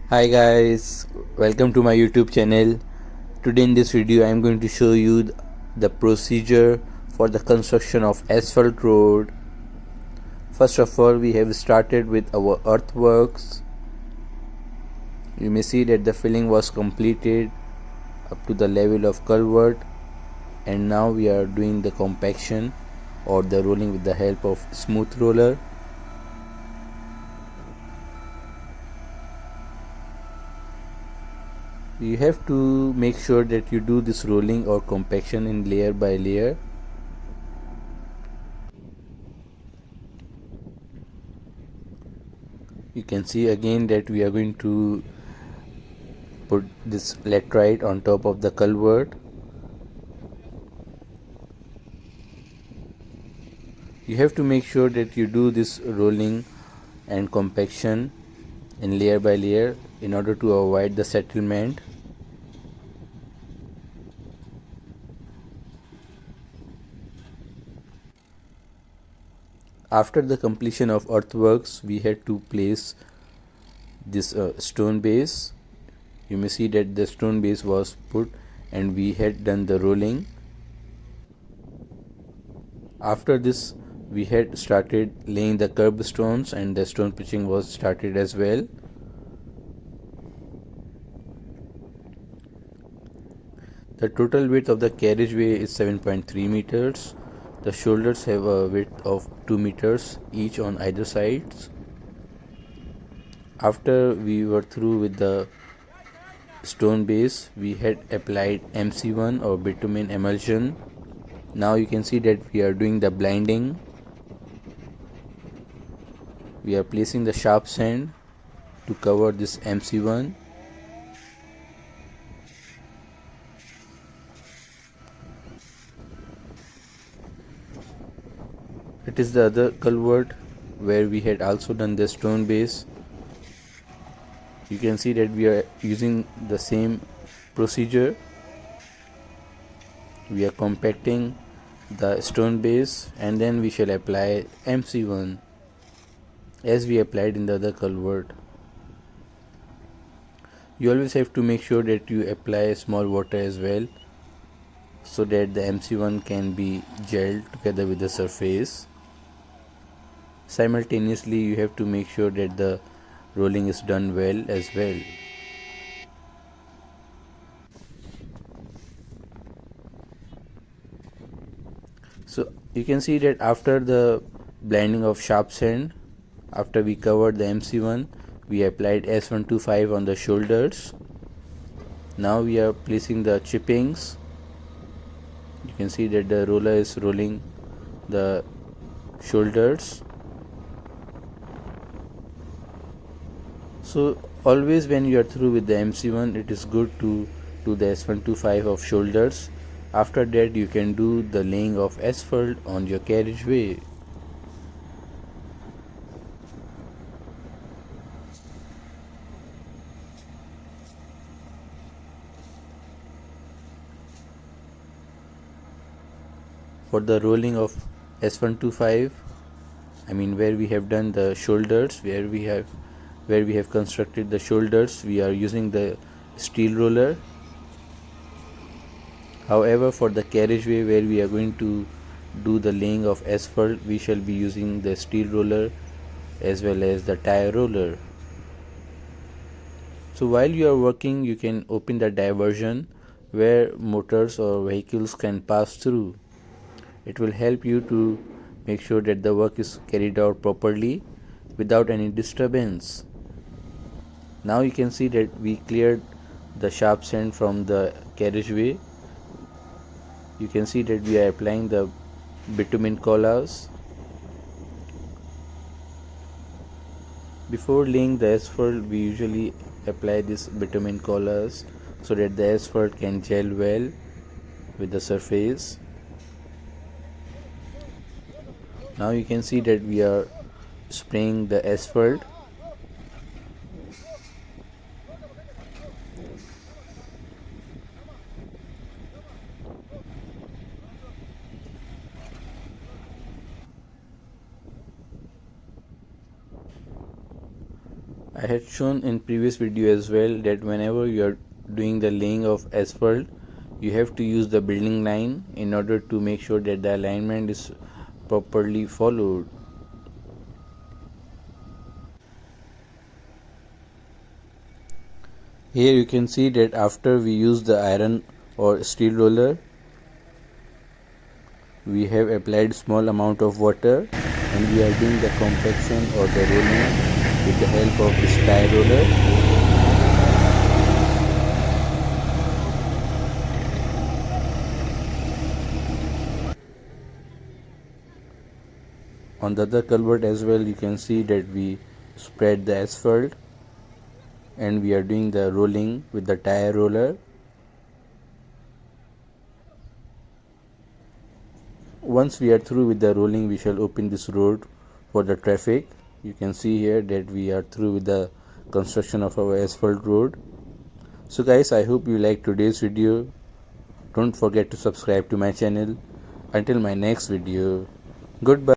Hi guys, welcome to my YouTube channel. Today in this video I am going to show you the procedure for the construction of asphalt road. First of all, we have started with our earthworks. You may see that the filling was completed up to the level of culvert, and now we are doing the compaction or the rolling with the help of smooth roller. You have to make sure that you do this rolling or compaction in layer by layer. You can see again that we are going to put this laterite on top of the culvert. You have to make sure that you do this rolling and compaction in layer by layer in order to avoid the settlement. After the completion of earthworks, we had to place this stone base. You may see that the stone base was put and we had done the rolling. After this, we had started laying the curb stones and the stone pitching was started as well. The total width of the carriageway is 7.3 meters. The shoulders have a width of 2 meters each on either sides. After we were through with the stone base, we had applied MC1 or bitumen emulsion. Now you can see that we are doing the blinding. We are placing the sharp sand to cover this MC1. It is the other culvert where we had also done the stone base. You can see that we are using the same procedure. We are compacting the stone base and then we shall apply MC1 as we applied in the other culvert. You always have to make sure that you apply small water as well so that the MC1 can be gelled together with the surface. Simultaneously, you have to make sure that the rolling is done well as well. So you can see that after the blending of sharp sand, after we covered the MC1, we applied S125 on the shoulders. Now we are placing the chippings. You can see that the roller is rolling the shoulders. So always when you are through with the MC1, it is good to do the S125 of shoulders. After that you can do the laying of asphalt on your carriageway. For the rolling of S125, where we have done the shoulders, where we have constructed the shoulders, we are using the steel roller. However, for the carriageway where we are going to do the laying of asphalt, we shall be using the steel roller as well as the tire roller. So while you are working, you can open the diversion where motors or vehicles can pass through. It will help you to make sure that the work is carried out properly without any disturbance. Now you can see that we cleared the sharp sand from the carriageway. You can see that we are applying the bitumen collars. Before laying the asphalt, we usually apply this bitumen collars so that the asphalt can gel well with the surface. Now you can see that we are spraying the asphalt. I had shown in previous video as well that whenever you are doing the laying of asphalt, you have to use the building line in order to make sure that the alignment is properly followed. Here you can see that after we use the iron or steel roller, we have applied small amount of water and we are doing the compaction or the rolling with the help of this tire roller. On the other culvert as well, you can see that we spread the asphalt and we are doing the rolling with the tire roller. Once we are through with the rolling, we shall open this road for the traffic. You can see here that we are through with the construction of our asphalt road. So guys, I hope you liked today's video. Don't forget to subscribe to my channel. Until my next video, goodbye.